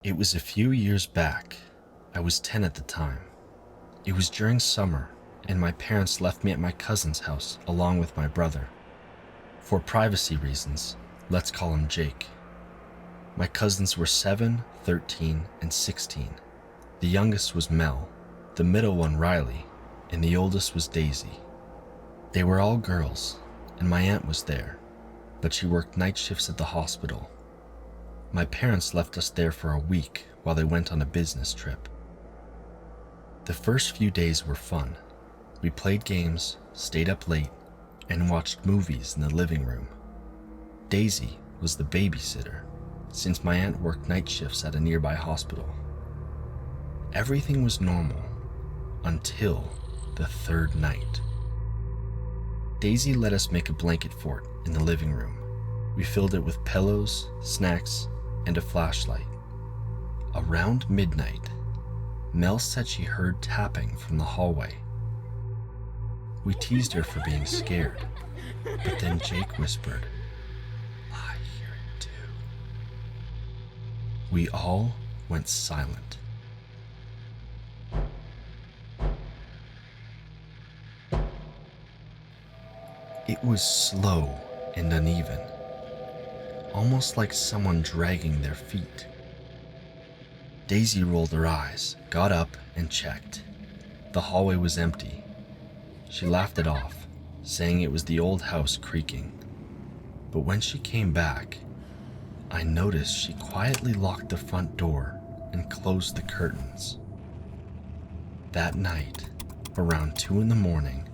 It was a few years back. I was 10 at the time. It was during summer, and my parents left me at my cousin's house along with my brother. For privacy reasons, let's call him Jake. My cousins were 7, 13, and 16. The youngest was Mel, the middle one Riley, and the oldest was Daisy. They were all girls, and my aunt was there, but she worked night shifts at the hospital. My parents left us there for a week while they went on a business trip. The first few days were fun. We played games, stayed up late, and watched movies in the living room. Daisy was the babysitter, since my aunt worked night shifts at a nearby hospital. Everything was normal until the third night. Daisy let us make a blanket fort in the living room. We filled it with pillows, snacks, and a flashlight. Around midnight, Mel said she heard tapping from the hallway. We teased her for being scared, but then Jake whispered, "I hear it too." We all went silent. It was slow and uneven, almost like someone dragging their feet. Daisy rolled her eyes, got up, and checked. The hallway was empty. She laughed it off, saying it was the old house creaking. But when she came back, I noticed she quietly locked the front door and closed the curtains. That night, around 2 a.m,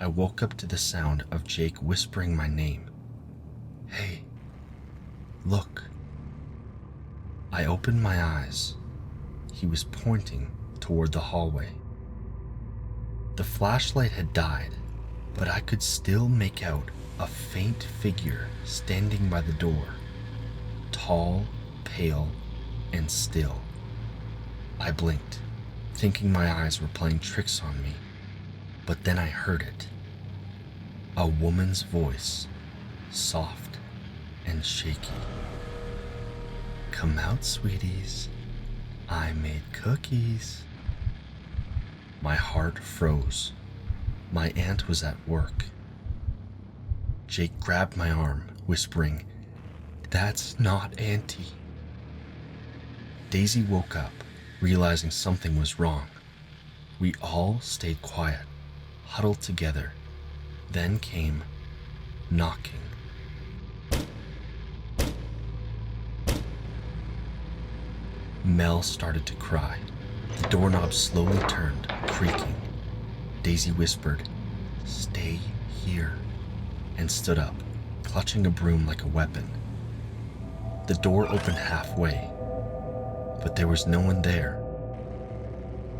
I woke up to the sound of Jake whispering my name. "Hey, look." I opened my eyes. He was pointing toward the hallway. The flashlight had died, but I could still make out a faint figure standing by the door, tall, pale, and still. I blinked, thinking my eyes were playing tricks on me, but then I heard it. A woman's voice, soft and shaky. "Come out, sweeties. I made cookies." My heart froze. My aunt was at work. Jake grabbed my arm, whispering, "That's not Auntie." Daisy woke up, realizing something was wrong. We all stayed quiet, huddled together. Then came knocking. Mel started to cry. The doorknob slowly turned, creaking. Daisy whispered, "Stay here," and stood up, clutching a broom like a weapon. The door opened halfway, but there was no one there.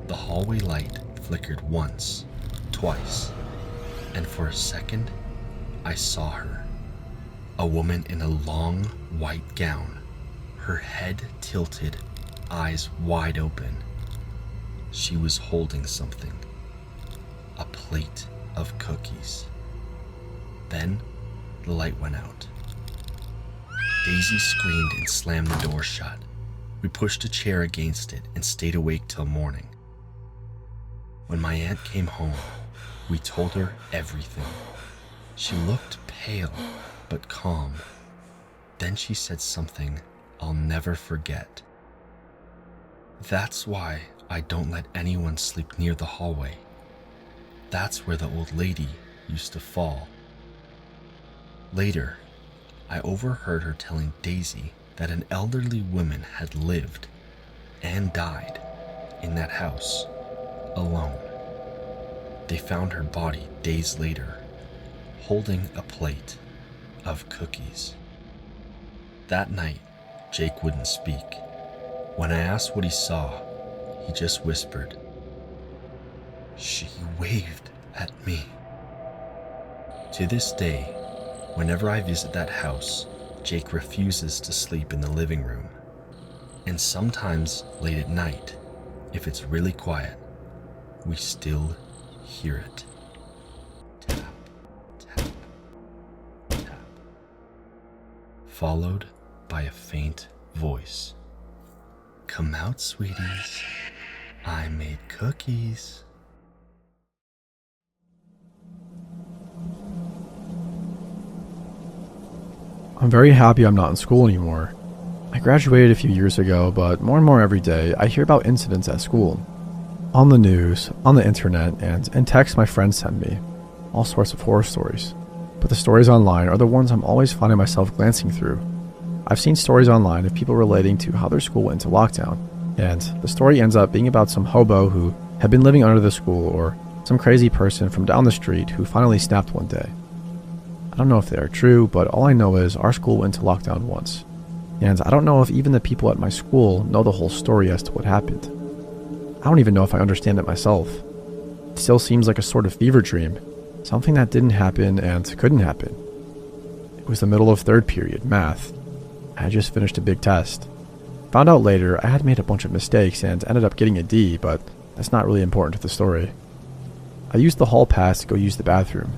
The hallway light flickered once, twice, and for a second, I saw her. A woman in a long, white gown, her head tilted, eyes wide open. She was holding something. A plate of cookies. Then, the light went out. Daisy screamed and slammed the door shut. We pushed a chair against it and stayed awake till morning. When my aunt came home, we told her everything. She looked pale, but calm. Then she said something I'll never forget. "That's why I don't let anyone sleep near the hallway. That's where the old lady used to fall." Later, I overheard her telling Daisy that an elderly woman had lived and died in that house alone. They found her body days later, holding a plate of cookies. That night, Jake wouldn't speak. When I asked what he saw, he just whispered, "She waved at me." To this day, whenever I visit that house, Jake refuses to sleep in the living room. And sometimes late at night, if it's really quiet, we still hear it. Tap, tap, tap. Followed by a faint voice. Come out, sweeties. I made cookies. I'm very happy I'm not in school anymore. I graduated a few years ago, but more and more every day I hear about incidents at school. On the news, on the internet, and in texts my friends send me. All sorts of horror stories. But the stories online are the ones I'm always finding myself glancing through. I've seen stories online of people relating to how their school went into lockdown, and the story ends up being about some hobo who had been living under the school or some crazy person from down the street who finally snapped one day. I don't know if they are true, but all I know is our school went into lockdown once. And I don't know if even the people at my school know the whole story as to what happened. I don't even know if I understand it myself. It still seems like a sort of fever dream, something that didn't happen and couldn't happen. It was the middle of third period, math. I had just finished a big test. Found out later I had made a bunch of mistakes and ended up getting a D, but that's not really important to the story. I used the hall pass to go use the bathroom.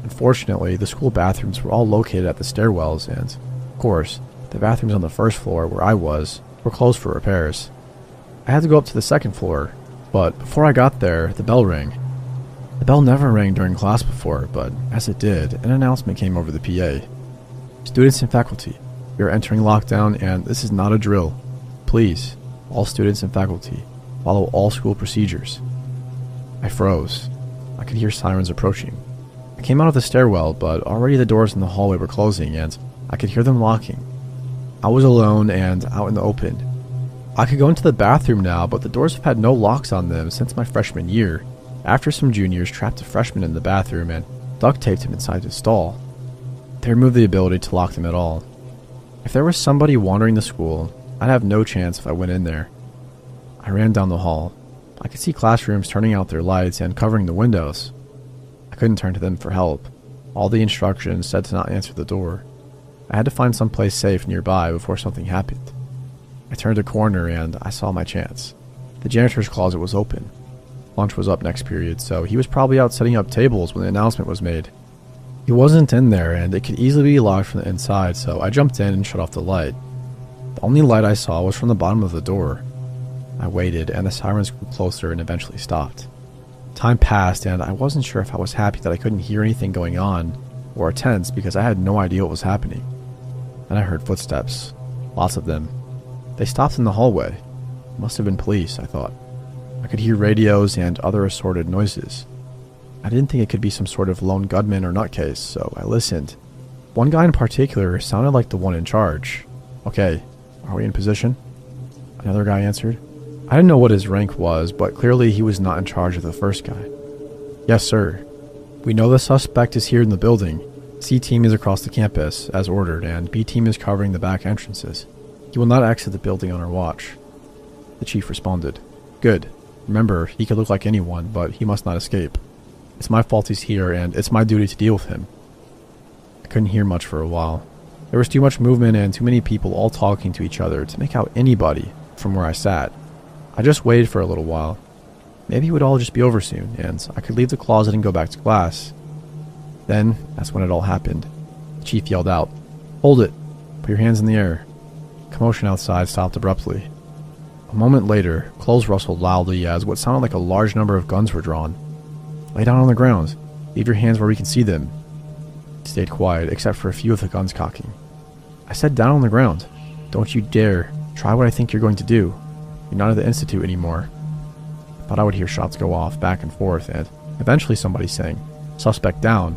Unfortunately, the school bathrooms were all located at the stairwells and, of course, the bathrooms on the first floor where I was were closed for repairs. I had to go up to the second floor, but before I got there, the bell rang. The bell never rang during class before, but as it did, an announcement came over the PA. Students and faculty, we are entering lockdown and this is not a drill. Please, all students and faculty, follow all school procedures. I froze. I could hear sirens approaching. I came out of the stairwell, but already the doors in the hallway were closing and I could hear them locking. I was alone and out in the open. I could go into the bathroom now, but the doors have had no locks on them since my freshman year, after some juniors trapped a freshman in the bathroom and duct taped him inside his stall. They removed the ability to lock them at all. If there was somebody wandering the school, I'd have no chance if I went in there. I ran down the hall. I could see classrooms turning out their lights and covering the windows. I couldn't turn to them for help. All the instructions said to not answer the door. I had to find someplace safe nearby before something happened. I turned a corner and I saw my chance. The janitor's closet was open. Lunch was up next period, so he was probably out setting up tables when the announcement was made. He wasn't in there and it could easily be locked from the inside, so I jumped in and shut off the light. The only light I saw was from the bottom of the door. I waited and the sirens grew closer and eventually stopped. Time passed and I wasn't sure if I was happy that I couldn't hear anything going on or tense because I had no idea what was happening. Then I heard footsteps. Lots of them. They stopped in the hallway. Must have been police, I thought. I could hear radios and other assorted noises. I didn't think it could be some sort of lone gunman or nutcase, so I listened. One guy in particular sounded like the one in charge. Okay, are we in position? Another guy answered. I didn't know what his rank was, but clearly he was not in charge of the first guy. Yes, sir. We know the suspect is here in the building. C team is across the campus, as ordered, and B team is covering the back entrances. He will not exit the building on our watch. The chief responded. Good. Remember, he could look like anyone, but he must not escape. It's my fault he's here, and it's my duty to deal with him. I couldn't hear much for a while. There was too much movement and too many people all talking to each other to make out anybody from where I sat. I just waited for a little while. Maybe it would all just be over soon, and I could leave the closet and go back to class. Then, that's when it all happened. The chief yelled out, "Hold it! Put your hands in the air." Commotion outside stopped abruptly. A moment later, clothes rustled loudly as what sounded like a large number of guns were drawn. Lay down on the ground. Leave your hands where we can see them. It stayed quiet, except for a few of the guns cocking. I said down on the ground. Don't you dare. Try what I think you're going to do. You're not at the institute anymore. I thought I would hear shots go off back and forth, and eventually somebody saying, "Suspect down."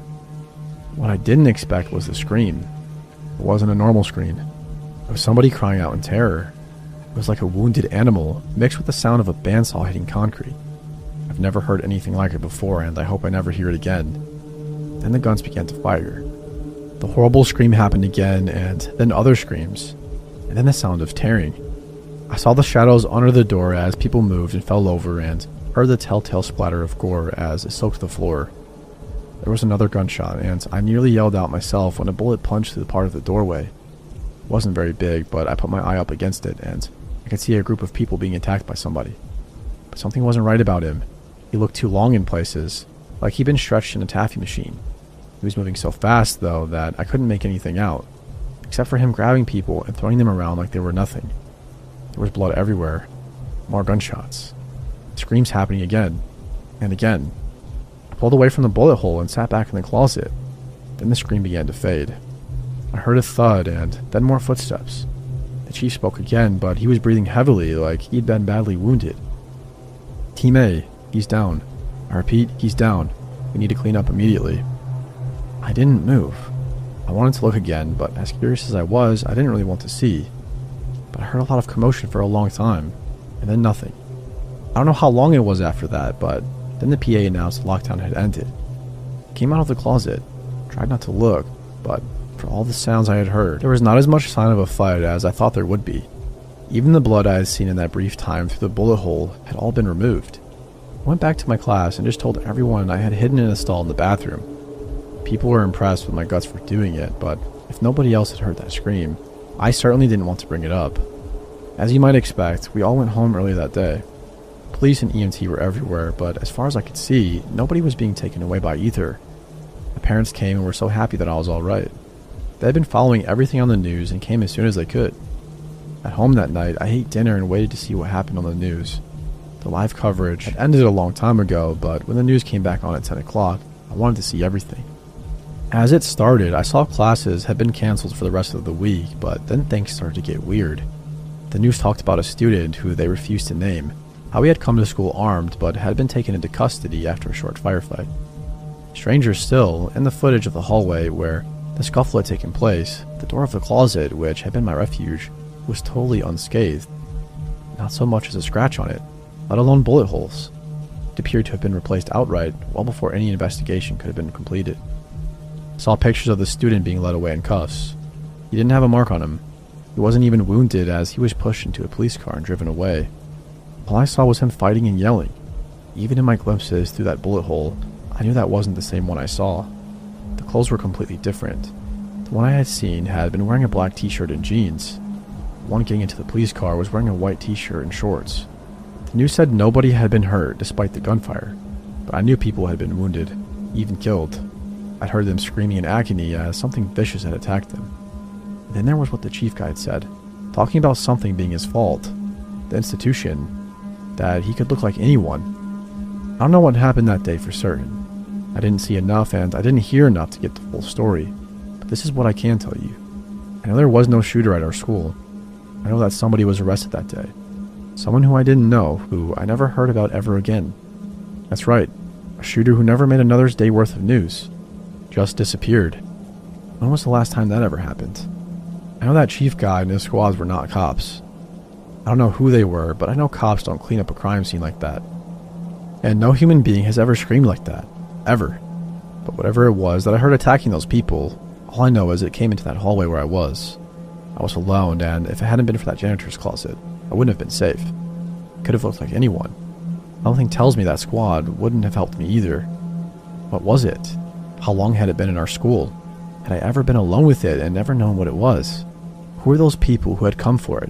What I didn't expect was the scream. It wasn't a normal scream. It was somebody crying out in terror. It was like a wounded animal, mixed with the sound of a bandsaw hitting concrete. I've never heard anything like it before, and I hope I never hear it again. Then the guns began to fire. The horrible scream happened again, and then other screams, and then the sound of tearing. I saw the shadows under the door as people moved and fell over, and heard the telltale splatter of gore as it soaked the floor. There was another gunshot, and I nearly yelled out myself when a bullet punched through the part of the doorway. It wasn't very big, but I put my eye up against it, and I could see a group of people being attacked by somebody. But something wasn't right about him. He looked too long in places, like he'd been stretched in a taffy machine. He was moving so fast, though, that I couldn't make anything out, except for him grabbing people and throwing them around like they were nothing. There was blood everywhere. More gunshots. Screams happening again and again. I pulled away from the bullet hole and sat back in the closet. Then the scream began to fade. I heard a thud and then more footsteps. The chief spoke again, but he was breathing heavily like he'd been badly wounded. Team A, he's down. I repeat, he's down. We need to clean up immediately. I didn't move. I wanted to look again, but as curious as I was, I didn't really want to see. But I heard a lot of commotion for a long time, and then nothing. I don't know how long it was after that, but then the PA announced the lockdown had ended. I came out of the closet, tried not to look, but for all the sounds I had heard, there was not as much sign of a fight as I thought there would be. Even the blood I had seen in that brief time through the bullet hole had all been removed. I went back to my class and just told everyone I had hidden in a stall in the bathroom. People were impressed with my guts for doing it, but if nobody else had heard that scream, I certainly didn't want to bring it up. As you might expect, we all went home early that day. Police and EMT were everywhere, but as far as I could see, nobody was being taken away by either. My parents came and were so happy that I was alright. They had been following everything on the news and came as soon as they could. At home that night, I ate dinner and waited to see what happened on the news. The live coverage had ended a long time ago, but when the news came back on at 10 o'clock, I wanted to see everything. As it started, I saw classes had been cancelled for the rest of the week, but then things started to get weird. The news talked about a student who they refused to name, how he had come to school armed but had been taken into custody after a short firefight. Stranger still, in the footage of the hallway where the scuffle had taken place, the door of the closet, which had been my refuge, was totally unscathed. Not so much as a scratch on it, let alone bullet holes. It appeared to have been replaced outright well before any investigation could have been completed. I saw pictures of the student being led away in cuffs. He didn't have a mark on him. He wasn't even wounded as he was pushed into a police car and driven away. All I saw was him fighting and yelling. Even in my glimpses through that bullet hole, I knew that wasn't the same one I saw. The clothes were completely different. The one I had seen had been wearing a black t-shirt and jeans. The one getting into the police car was wearing a white t-shirt and shorts. The news said nobody had been hurt despite the gunfire, but I knew people had been wounded, even killed. I'd heard them screaming in agony as something vicious had attacked them. And then there was what the chief guy had said, talking about something being his fault, the institution, that he could look like anyone. I don't know what happened that day for certain. I didn't see enough and I didn't hear enough to get the full story, but this is what I can tell you. I know there was no shooter at our school. I know that somebody was arrested that day. Someone who I didn't know, who I never heard about ever again. That's right, a shooter who never made another's day worth of news. Just disappeared. When was the last time that ever happened? I know that chief guy and his squads were not cops. I don't know who they were, but I know cops don't clean up a crime scene like that. And no human being has ever screamed like that. Ever. But whatever it was that I heard attacking those people, all I know is it came into that hallway where I was. I was alone, and if it hadn't been for that janitor's closet, I wouldn't have been safe. It could have looked like anyone. Something tells me that squad wouldn't have helped me either. What was it? How long had it been in our school? Had I ever been alone with it and never known what it was? Who were those people who had come for it?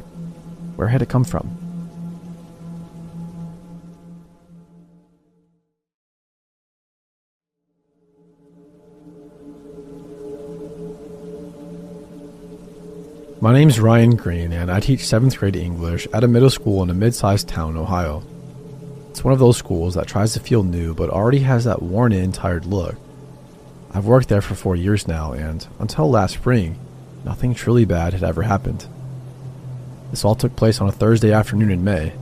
Where had it come from? My name's Ryan Green, and I teach 7th grade English at a middle school in a mid-sized town in Ohio. It's one of those schools that tries to feel new but already has that worn-in, tired look. I've worked there for 4 years now, and until last spring, nothing truly bad had ever happened. This all took place on a Thursday afternoon in May.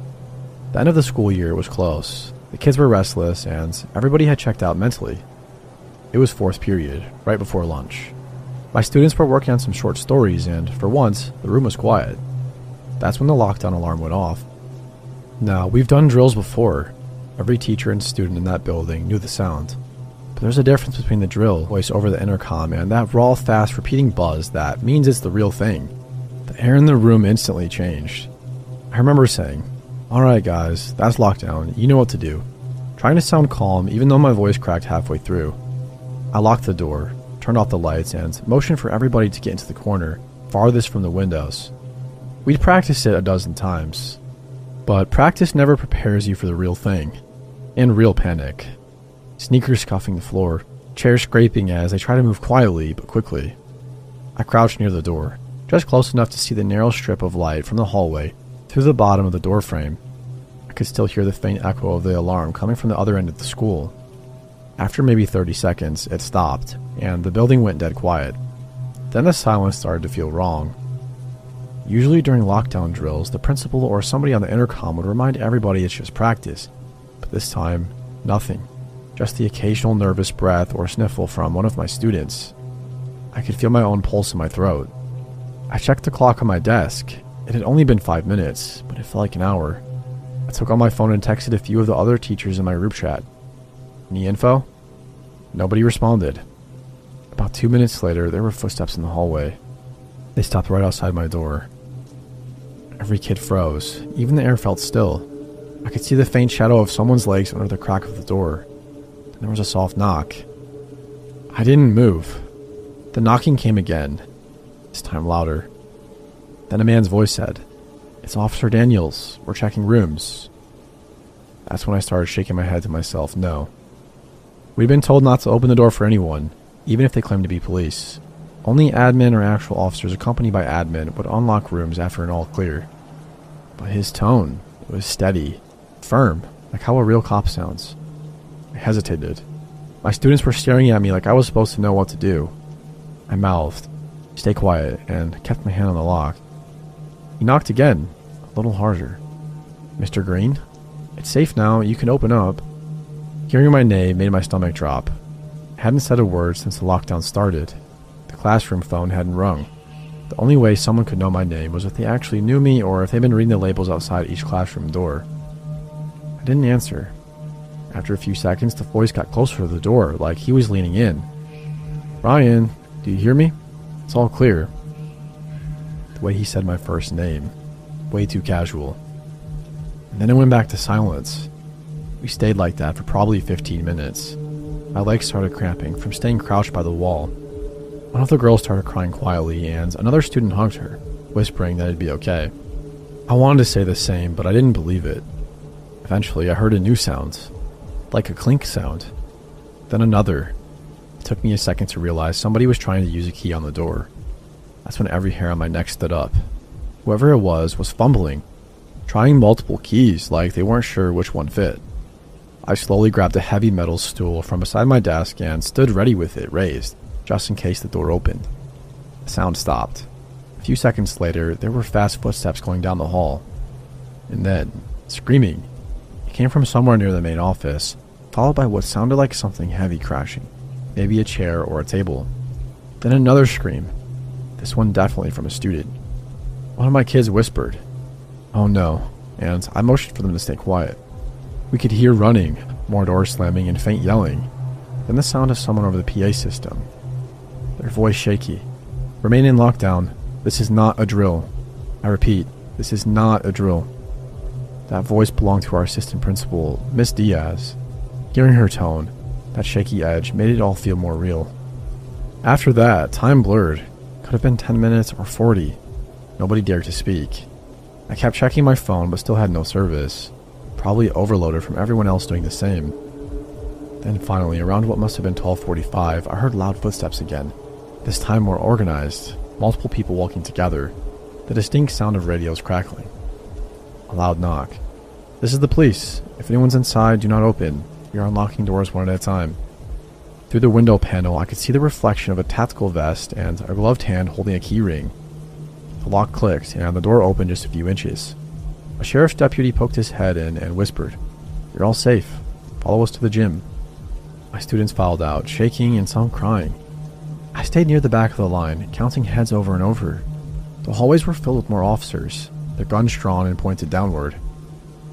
The end of the school year was close. The kids were restless, and everybody had checked out mentally. It was 4th period, right before lunch. My students were working on some short stories, and for once, the room was quiet. That's when the lockdown alarm went off. Now, we've done drills before. Every teacher and student in that building knew the sound. But there's a difference between the drill voice over the intercom and that raw, fast, repeating buzz that means it's the real thing. The air in the room instantly changed. I remember saying, "Alright guys, that's lockdown, you know what to do." Trying to sound calm even though my voice cracked halfway through. I locked the door, turned off the lights, and motioned for everybody to get into the corner, farthest from the windows. We'd practiced it a dozen times. But practice never prepares you for the real thing. And real panic. Sneakers scuffing the floor, chairs scraping as they try to move quietly but quickly. I crouched near the door, just close enough to see the narrow strip of light from the hallway Through the bottom of the door frame, I could still hear the faint echo of the alarm coming from the other end of the school. After maybe 30 seconds, it stopped, and the building went dead quiet. Then the silence started to feel wrong. Usually during lockdown drills, the principal or somebody on the intercom would remind everybody it's just practice. But this time, nothing. Just the occasional nervous breath or sniffle from one of my students. I could feel my own pulse in my throat. I checked the clock on my desk. It had only been 5 minutes, but it felt like an hour. I took out my phone and texted a few of the other teachers in my group chat. Any info? Nobody responded. About 2 minutes later, there were footsteps in the hallway. They stopped right outside my door. Every kid froze. Even the air felt still. I could see the faint shadow of someone's legs under the crack of the door. Then there was a soft knock. I didn't move. The knocking came again, this time louder. Then a man's voice said, "It's Officer Daniels. We're checking rooms." That's when I started shaking my head to myself, no. We'd been told not to open the door for anyone, even if they claimed to be police. Only admin or actual officers accompanied by admin would unlock rooms after an all clear. But his tone, it was steady, firm, like how a real cop sounds. I hesitated. My students were staring at me like I was supposed to know what to do. I mouthed, "Stay quiet," and kept my hand on the lock. He knocked again, a little harder. "Mr. Green? It's safe now, you can open up." Hearing my name made my stomach drop. I hadn't said a word since the lockdown started. The classroom phone hadn't rung. The only way someone could know my name was if they actually knew me or if they'd been reading the labels outside each classroom door. I didn't answer. After a few seconds, the voice got closer to the door, like he was leaning in. "Ryan, do you hear me? It's all clear." The way he said my first name, way too casual. And then it went back to silence. We stayed like that for probably 15 minutes. My legs started cramping from staying crouched by the wall. One of the girls started crying quietly, and another student hugged her, whispering that it'd be okay. I wanted to say the same, but I didn't believe it. Eventually, I heard a new sound, like a clink sound. Then another. It took me a second to realize somebody was trying to use a key on the door. That's when every hair on my neck stood up. Whoever it was fumbling, trying multiple keys like they weren't sure which one fit. I slowly grabbed a heavy metal stool from beside my desk and stood ready with it raised, just in case the door opened. The sound stopped. A few seconds later, there were fast footsteps going down the hall. And then, screaming. It came from somewhere near the main office, followed by what sounded like something heavy crashing, maybe a chair or a table. Then another scream, this one definitely from a student. One of my kids whispered, "Oh no," and I motioned for them to stay quiet. We could hear running, more doors slamming, and faint yelling. Then the sound of someone over the PA system. Their voice shaky. "Remain in lockdown. This is not a drill. I repeat, this is not a drill." That voice belonged to our assistant principal, Miss Diaz. Hearing her tone, that shaky edge made it all feel more real. After that, time blurred. Could have been 10 minutes or 40. Nobody dared to speak. I kept checking my phone but still had no service. Probably overloaded from everyone else doing the same. Then finally, around what must have been 12:45, I heard loud footsteps again. This time more organized, multiple people walking together, the distinct sound of radios crackling. A loud knock. "This is the police. If anyone's inside, do not open. We are unlocking doors one at a time." Through the window panel, I could see the reflection of a tactical vest and a gloved hand holding a key ring. The lock clicked, and the door opened just a few inches. A sheriff's deputy poked his head in and whispered, "You're all safe. Follow us to the gym." My students filed out, shaking and some crying. I stayed near the back of the line, counting heads over and over. The hallways were filled with more officers, their guns drawn and pointed downward.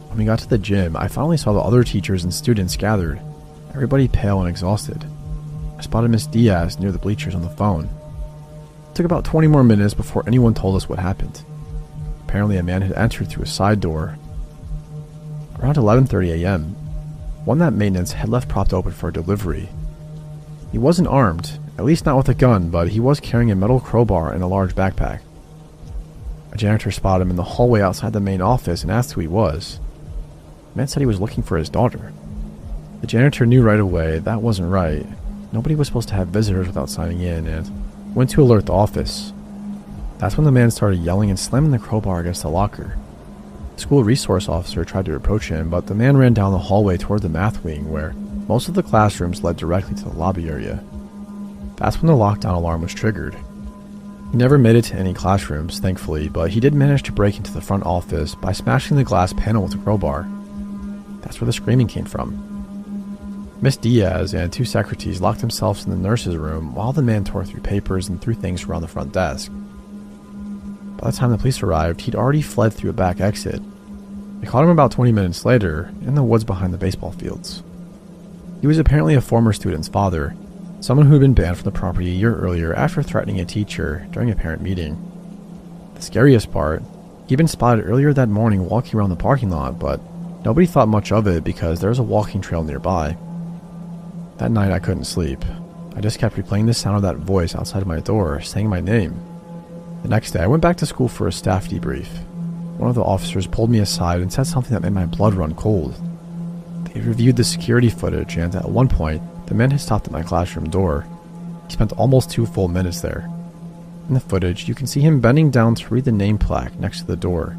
When we got to the gym, I finally saw the other teachers and students gathered, everybody pale and exhausted. I spotted Miss Diaz near the bleachers on the phone. It took about 20 more minutes before anyone told us what happened. Apparently a man had entered through a side door. Around 11:30 a.m., one that maintenance had left propped open for a delivery. He wasn't armed, at least not with a gun, but he was carrying a metal crowbar and a large backpack. A janitor spotted him in the hallway outside the main office and asked who he was. The man said he was looking for his daughter. The janitor knew right away that wasn't right. Nobody was supposed to have visitors without signing in, and went to alert the office. That's when the man started yelling and slamming the crowbar against the locker. The school resource officer tried to approach him, but the man ran down the hallway toward the math wing, where most of the classrooms led directly to the lobby area. That's when the lockdown alarm was triggered. He never made it to any classrooms, thankfully, but he did manage to break into the front office by smashing the glass panel with a crowbar. That's where the screaming came from. Miss Diaz and 2 secretaries locked themselves in the nurse's room while the man tore through papers and threw things around the front desk. By the time the police arrived, he'd already fled through a back exit. They caught him about 20 minutes later in the woods behind the baseball fields. He was apparently a former student's father, someone who had been banned from the property a year earlier after threatening a teacher during a parent meeting. The scariest part, he'd been spotted earlier that morning walking around the parking lot, but nobody thought much of it because there was a walking trail nearby. That night I couldn't sleep. I just kept replaying the sound of that voice outside my door, saying my name. The next day I went back to school for a staff debrief. One of the officers pulled me aside and said something that made my blood run cold. They reviewed the security footage, and at one point, the man had stopped at my classroom door. He spent almost 2 full minutes there. In the footage, you can see him bending down to read the name plaque next to the door.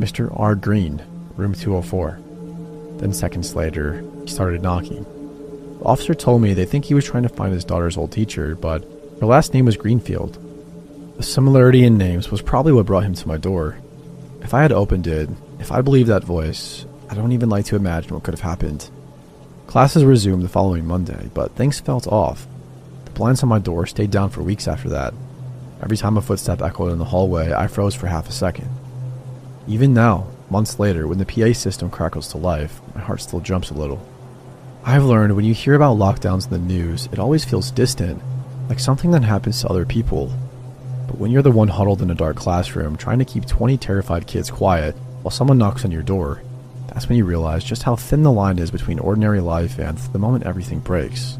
Mr. R. Green, room 204. Then seconds later, he started knocking. The officer told me they think he was trying to find his daughter's old teacher, but her last name was Greenfield. The similarity in names was probably what brought him to my door. If I had opened it, if I believed that voice, I don't even like to imagine what could have happened. Classes resumed the following Monday, but things felt off. The blinds on my door stayed down for weeks after that. Every time a footstep echoed in the hallway, I froze for half a second. Even now, months later, when the PA system crackles to life, my heart still jumps a little. I've learned when you hear about lockdowns in the news, it always feels distant, like something that happens to other people. But when you're the one huddled in a dark classroom trying to keep 20 terrified kids quiet while someone knocks on your door, that's when you realize just how thin the line is between ordinary life and the moment everything breaks.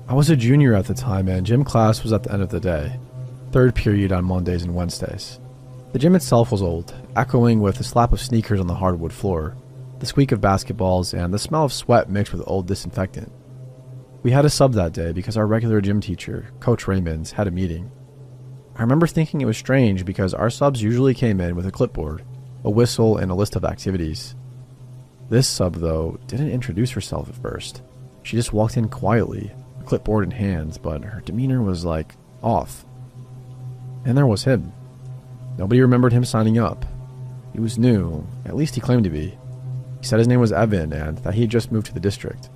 I was a junior at the time, and gym class was at the end of the day, 3rd period on Mondays and Wednesdays. The gym itself was old, echoing with the slap of sneakers on the hardwood floor, the squeak of basketballs, and the smell of sweat mixed with old disinfectant. We had a sub that day because our regular gym teacher, Coach Raymond, had a meeting. I remember thinking it was strange because our subs usually came in with a clipboard, a whistle, and a list of activities. This sub, though, didn't introduce herself at first. She just walked in quietly, a clipboard in hand, but her demeanor was off. And there was him. Nobody remembered him signing up. He was new, at least he claimed to be. He said his name was Evan and that he had just moved to the district.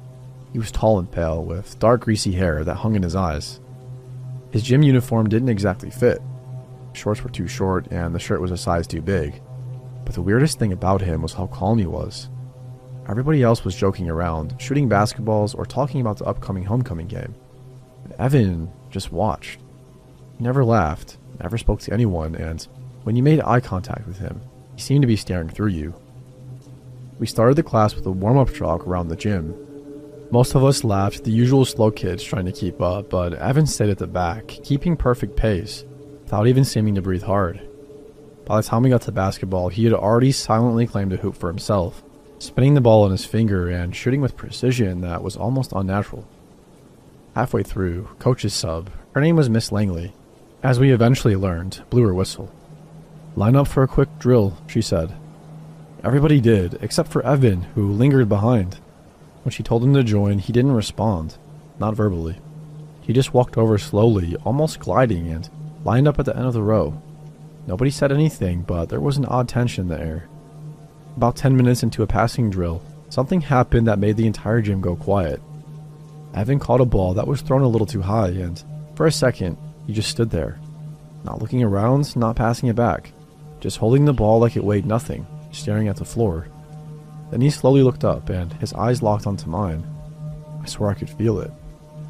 He was tall and pale, with dark greasy hair that hung in his eyes. His gym uniform didn't exactly fit. Shorts were too short and the shirt was a size too big. But the weirdest thing about him was how calm he was. Everybody else was joking around, shooting basketballs or talking about the upcoming homecoming game. But Evan just watched. He never laughed, never spoke to anyone, and when you made eye contact with him, he seemed to be staring through you. We started the class with a warm-up jog around the gym. Most of us laughed, the usual slow kids trying to keep up, but Evan stayed at the back, keeping perfect pace, without even seeming to breathe hard. By the time we got to basketball, he had already silently claimed a hoop for himself, spinning the ball on his finger and shooting with precision that was almost unnatural. Halfway through, Coach's sub, her name was Miss Langley, as we eventually learned, blew her whistle. "Line up for a quick drill," she said. Everybody did, except for Evan, who lingered behind. When she told him to join, he didn't respond, not verbally. He just walked over slowly, almost gliding, and lined up at the end of the row. Nobody said anything, but there was an odd tension in the air. About 10 minutes into a passing drill, something happened that made the entire gym go quiet. Evan caught a ball that was thrown a little too high, and for a second, he just stood there. Not looking around, not passing it back. Just holding the ball like it weighed nothing, staring at the floor. Then he slowly looked up, and his eyes locked onto mine. I swore I could feel it.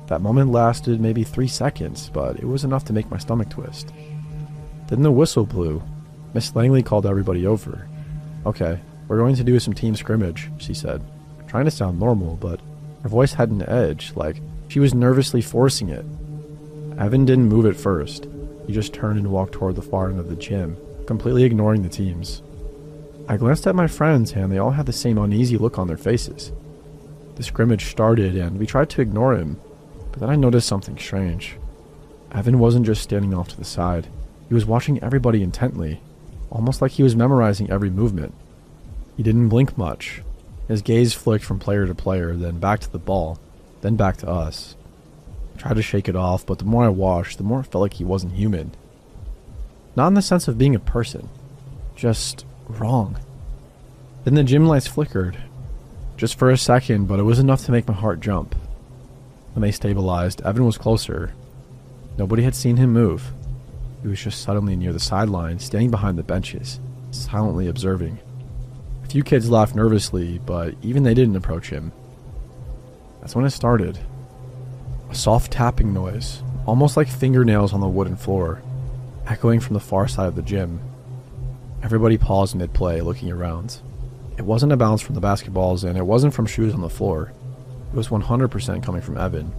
That moment lasted maybe 3 seconds, but it was enough to make my stomach twist. Then the whistle blew. Miss Langley called everybody over. "Okay, we're going to do some team scrimmage," she said, trying to sound normal, but her voice had an edge, like she was nervously forcing it. Evan didn't move at first. He just turned and walked toward the far end of the gym, completely ignoring the teams. I glanced at my friends, and they all had the same uneasy look on their faces. The scrimmage started and we tried to ignore him, but then I noticed something strange. Evan wasn't just standing off to the side. He was watching everybody intently, almost like he was memorizing every movement. He didn't blink much. His gaze flicked from player to player, then back to the ball, then back to us. I tried to shake it off, but the more I watched, the more it felt like he wasn't human. Not in the sense of being a person, just wrong. Then the gym lights flickered. Just for a second, but it was enough to make my heart jump. When they stabilized, Evan was closer. Nobody had seen him move. He was just suddenly near the sideline, standing behind the benches, silently observing. A few kids laughed nervously, but even they didn't approach him. That's when it started. A soft tapping noise, almost like fingernails on the wooden floor, echoing from the far side of the gym. Everybody paused mid-play, looking around. It wasn't a bounce from the basketballs, and it wasn't from shoes on the floor. It was 100% coming from Evan.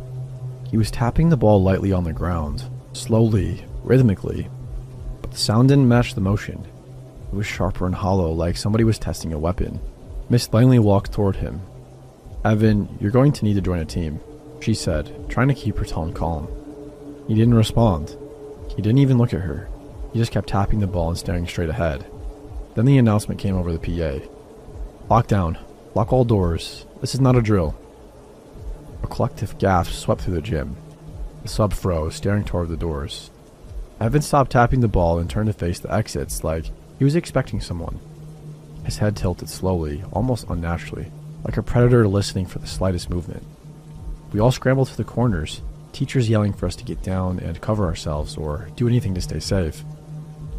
He was tapping the ball lightly on the ground, slowly, rhythmically, but the sound didn't match the motion. It was sharper and hollow, like somebody was testing a weapon. Miss Langley walked toward him. "Evan, you're going to need to join a team," she said, trying to keep her tone calm. He didn't respond. He didn't even look at her. He just kept tapping the ball and staring straight ahead. Then the announcement came over the PA. "Lock down. Lock all doors. This is not a drill." A collective gasp swept through the gym. The sub froze, staring toward the doors. Evan stopped tapping the ball and turned to face the exits like he was expecting someone. His head tilted slowly, almost unnaturally, like a predator listening for the slightest movement. We all scrambled to the corners, teachers yelling for us to get down and cover ourselves or do anything to stay safe.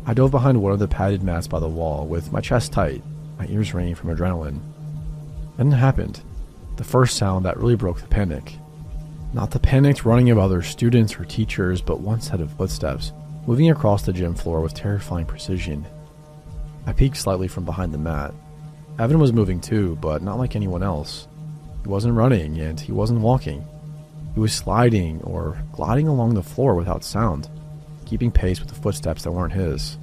I dove behind one of the padded mats by the wall with my chest tight, my ears ringing from adrenaline. Then it happened. The first sound that really broke the panic. Not the panicked running of other students or teachers, but one set of footsteps, moving across the gym floor with terrifying precision. I peeked slightly from behind the mat. Evan was moving too, but not like anyone else. He wasn't running, and he wasn't walking. He was sliding or gliding along the floor without sound, keeping pace with the footsteps that weren't his.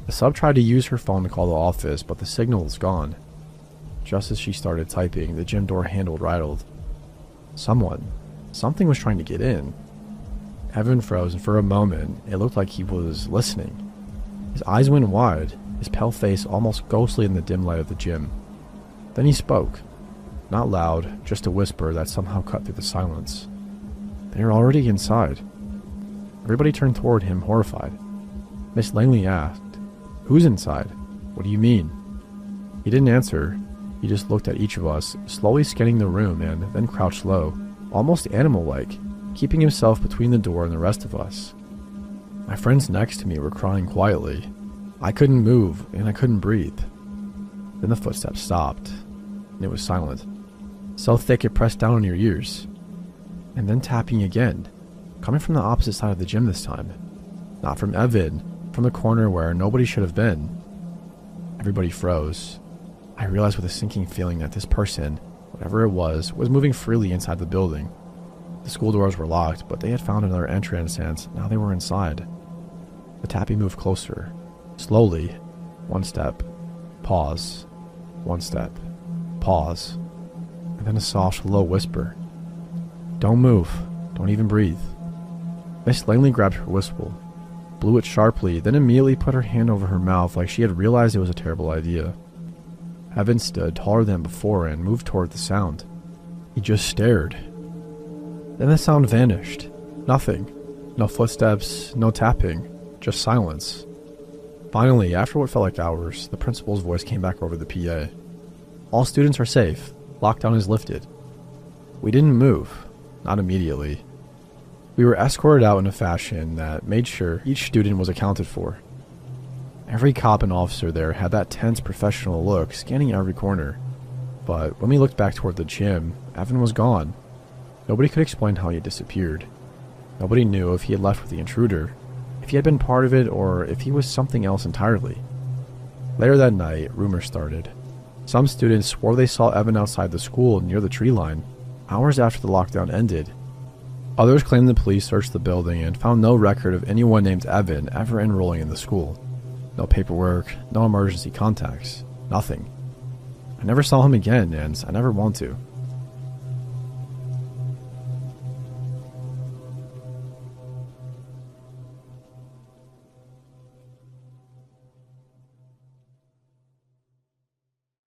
The sub tried to use her phone to call the office, but the signal was gone. Just as she started typing, the gym door handle rattled. Something was trying to get in. Evan froze, and for a moment, it looked like he was listening. His eyes went wide, his pale face almost ghostly in the dim light of the gym. Then he spoke. Not loud, just a whisper that somehow cut through the silence. "They're already inside." Everybody turned toward him, horrified. Miss Langley asked, "Who's inside? What do you mean?" He didn't answer. He just looked at each of us, slowly scanning the room, and then crouched low, almost animal-like, keeping himself between the door and the rest of us. My friends next to me were crying quietly. I couldn't move, and I couldn't breathe. Then the footsteps stopped, and it was silent. So thick it pressed down on your ears. And then tapping again, coming from the opposite side of the gym this time. Not from Evan, from the corner where nobody should have been. Everybody froze. I realized with a sinking feeling that this person, whatever it was moving freely inside the building. The school doors were locked, but they had found another entrance, and now they were inside. The tapping moved closer. Slowly. One step. Pause. One step. Pause. And then a soft, low whisper. "Don't move. Don't even breathe." Miss Langley grabbed her whistle, blew it sharply, then immediately put her hand over her mouth like she had realized it was a terrible idea. Evan stood taller than before and moved toward the sound. He just stared. Then the sound vanished. Nothing. No footsteps, no tapping, just silence. Finally, after what felt like hours, the principal's voice came back over the PA. "All students are safe. Lockdown is lifted." We didn't move. Not immediately. We were escorted out in a fashion that made sure each student was accounted for. Every cop and officer there had that tense professional look, scanning every corner. But when we looked back toward the gym, Evan was gone. Nobody could explain how he had disappeared. Nobody knew if he had left with the intruder, if he had been part of it, or if he was something else entirely. Later that night, rumors started. Some students swore they saw Evan outside the school near the tree line, hours after the lockdown ended. Others claimed the police searched the building and found no record of anyone named Evan ever enrolling in the school. No paperwork, no emergency contacts, nothing. I never saw him again, and I never want to.